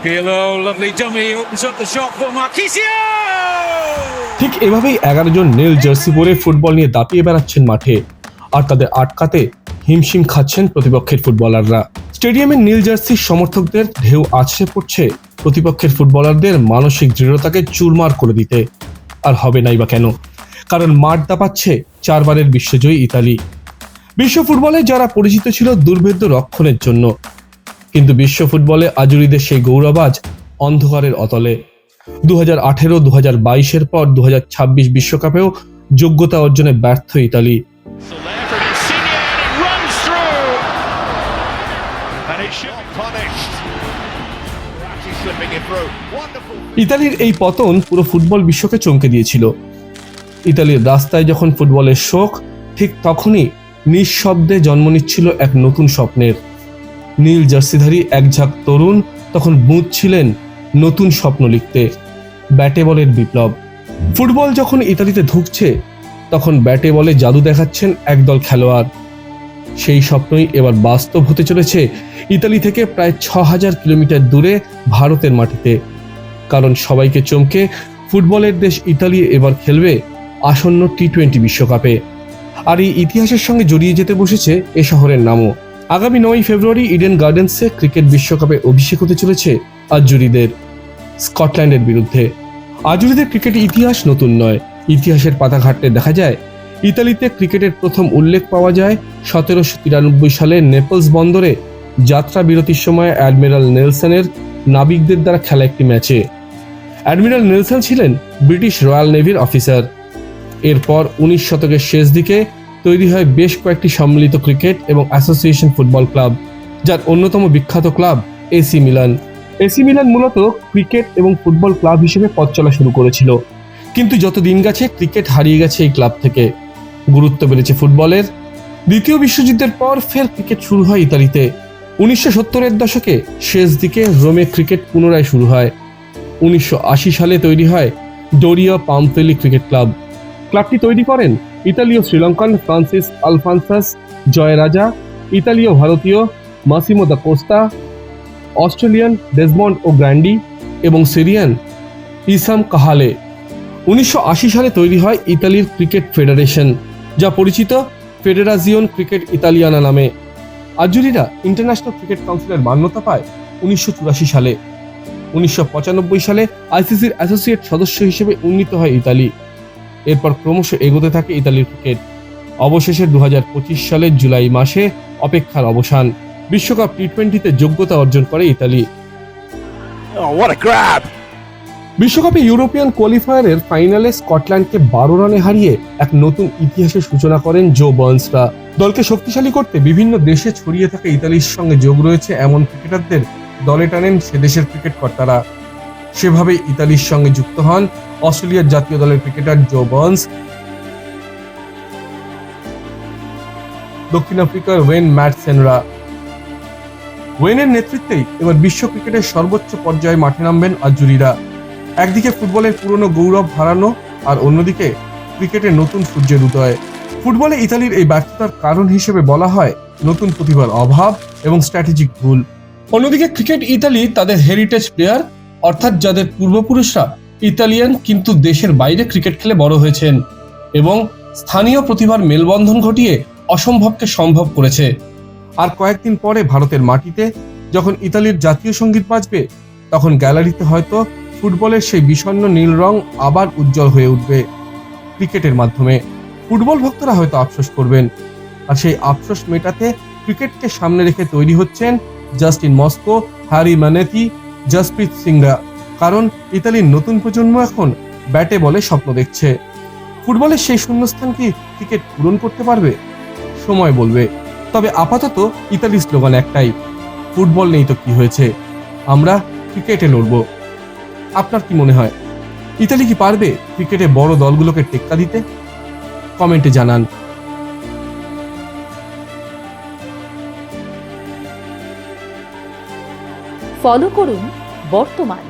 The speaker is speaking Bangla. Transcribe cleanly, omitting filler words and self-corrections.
Pirlo, lovely dummy, opens up the shot for Marquisio! ঠিক এভাবেই 11 জন নীল জার্সি পরে ফুটবল নিয়ে দাপিয়ে বেড়াচ্ছেন মাঠে, আর তাদের আটকাতে হিমশিম খাচ্ছেন প্রতিপক্ষের ফুটবলাররা। স্টেডিয়ামের নীল জার্সির সমর্থকদের ঢেউ আছড়ে পড়ছে প্রতিপক্ষের ফুটবলারদের মানসিক দৃঢ়তাকে চুরমার করে দিতে। আর হবে নাই বা কেন, কারণ মাঠ দাপাচ্ছে 4 বারের বিশ্বজয়ী ইতালি। বিশ্ব ফুটবলে যারা পরিচিত ছিল দুর্ভেদ্য রক্ষণের জন্য, কিন্তু বিশ্ব ফুটবলে আজুরিদের সেই গৌরব আজ অন্ধকারের অতলে। 2018, 2022-এর পর 2026 বিশ্বকাপেও যোগ্যতা অর্জনে ব্যর্থ ইতালি। ইতালির এই পতন পুরো ফুটবল বিশ্বকে চমকে দিয়েছিল। ইতালির রাস্তায় যখন ফুটবলের শোক, ঠিক তখনই নিঃশব্দে জন্ম নিচ্ছিল এক নতুন স্বপ্নের। নীল জার্সিধারী এক ঝাঁক তরুণ তখন বুঝছিলেন নতুন স্বপ্ন লিখতে, ব্যাটে বলের বিপ্লব। ফুটবল যখন ইতালিতে ঢুকছে, তখন ব্যাটে বলে জাদু দেখাচ্ছেন একদল খেলোয়াড়। সেই স্বপ্নই এবার বাস্তব হতে চলেছে ইতালি থেকে প্রায় 6000 কিলোমিটার দূরে ভারতের মাটিতে। কারণ সবাইকে চমকে ফুটবলের দেশ ইতালি এবার খেলবে আসন্ন টি20 বিশ্বকাপে। আর এই ইতিহাসের সঙ্গে জড়িয়ে যেতে বসেছে এ শহরের নামও। আগামী 9 ফেব্রুয়ারি ইডেন গার্ডেন্সে ক্রিকেট বিশ্বকাপে অভিষেক হতে চলেছে আজুরিদের, স্কটল্যান্ডের বিরুদ্ধে। আজুরিদের ক্রিকেট ইতিহাস নতুন নয়। ইতিহাসের পাতা ঘাটতে দেখা যায় ইতালিতে ক্রিকেটের প্রথম উল্লেখ পাওয়া যায় 1793 সালে নেপলস বন্দরে যাত্রা বিরতির সময় অ্যাডমিরাল নেলসনের নাবিকদের দ্বারা খেলা একটি ম্যাচে। অ্যাডমিরাল নেলসন ছিলেন ব্রিটিশ রয়্যাল নেভির অফিসার। এরপর 19 শতকের শেষ দিকে তৈরি হয় বেশ কয়েকটি সম্মিলিত ক্রিকেট এবং অ্যাসোসিয়েশন ফুটবল ক্লাব, যার অন্যতম বিখ্যাত club AC Milan. AC Milan মূলত ক্রিকেট এবং ফুটবল ক্লাব হিসেবে পথ চলা শুরু করেছিল, কিন্তু যত দিন গেছে ক্রিকেট হারিয়ে গেছে এই ক্লাব থেকে। গুরুত্ব বেড়েছে ফুটবলের। দ্বিতীয় বিশ্বযুদ্ধের পর ফের ক্রিকেট শুরু হয় ইতালিতে। 1970-এর দশকে শেষ দিকে রোমে ক্রিকেট পুনরায় শুরু হয়। 1980 সালে তৈরি হয় ডোরিয়া পামফেলি ক্রিকেট ক্লাব। ক্লাবটি তৈরি করেন ইতালীয় শ্রীলঙ্কান ফ্রান্সিস আলফান্সাস জয়রাজা, ইতালীয় ভারতীয় মাসিমো দা কোস্তা, অস্ট্রেলিয়ান ডেসমন্ড ও গ্র্যান্ডি এবং সিরিয়ান ইসাম কাহালে। 1980 সালে তৈরি হয় ইতালির ক্রিকেট ফেডারেশন, যা পরিচিত ফেডেরাজিওন ক্রিকেট ইতালিয়ানা নামে। আজুরিরা ইন্টারন্যাশনাল ক্রিকেট কাউন্সিলের মান্যতা পায় 1984 সালে। 1995 সালে আইসিসির অ্যাসোসিয়েট সদস্য হিসেবে উন্নীত হয় ইতালি। এরপর ক্রমশ এগোতে থাকে ইতালির ক্রিকেট। অবশেষে 2025 সালের জুলাই মাসে অপেক্ষার অবসান। বিশ্বকাপ টি20-তে যোগ্যতা অর্জন করে ইতালি। বিশ্বকাপে ইউরোপিয়ান কোয়ালিফায়ারের ফাইনালে স্কটল্যান্ডকে 12 রানে হারিয়ে এক নতুন ইতিহাসের সূচনা করেন জো বার্নসরা। দলকে শক্তিশালী করতে বিভিন্ন দেশে ছড়িয়ে থাকা ইতালির সঙ্গে যোগ রয়েছে এমন ক্রিকেটারদের দলে টানেন সে দেশের ক্রিকেট কর্তারা। সেভাবেই ইতালির সঙ্গে যুক্ত হন অস্ট্রেলিয়ার জাতীয় দলের ক্রিকেটার জো বার্নস, দক্ষিণ আফ্রিকার ওয়েন ম্যাটসেনরা। ওয়েনের নেতৃত্বেই এবার বিশ্ব ক্রিকেটের সর্বোচ্চ পর্যায়ে মাঠে নামবেন আজুরিরা। একদিকে ফুটবলের পুরনো গৌরব হারানো, আর অন্যদিকে ক্রিকেটের নতুন সূর্যের উদয়। ফুটবলে ইতালির এই ব্যর্থতার কারণ হিসেবে বলা হয় নতুন প্রতিভার অভাব এবং স্ট্র্যাটেজিক ভুল। অন্যদিকে ক্রিকেট ইতালি তাদের হেরিটেজ প্লেয়ার, অর্থাৎ যাদের পূর্বপুরুষরা ইতালিয়ান কিন্তু দেশের বাইরে ক্রিকেট খেলে বড় হয়েছেন, এবং স্থানীয় প্রতিভার মেলবন্ধন ঘটিয়ে অসম্ভবকে সম্ভব করেছে। আর কয়েকদিন পরে ভারতের মাটিতে যখন ইতালির জাতীয় সঙ্গীত বাজবে, তখন গ্যালারিতে হয়তো ফুটবলের সেই বিষণ্ণ নীল রং আবার উজ্জ্বল হয়ে উঠবে ক্রিকেটের মাধ্যমে। ফুটবল ভক্তরা হয়তো আফসোস করবেন, আর সেই আফসোস মেটাতে ক্রিকেটকে সামনে রেখে তৈরি হচ্ছেন জাস্টিন মস্কো, হ্যারি ম্যানেথি, জসপ্রীত সিংরা। কারণ ইতালির নতুন প্রজন্ম এখন ব্যাটে বলে স্বপ্ন দেখছে। ফুটবলের সেই শূন্যস্থান কি ক্রিকেট পূরণ করতে পারবে? সময় বলবে। তবে আপাতত ইতালির স্লোগান একটাই, ফুটবল নেই তো কি হয়েছে, আমরা ক্রিকেটে লড়ব। আপনার কি মনে হয়, ইতালি কি পারবে ক্রিকেটে বড় দলগুলোকে টেক্কা দিতে? কমেন্টে জানান। ফলো করুন বর্তমান।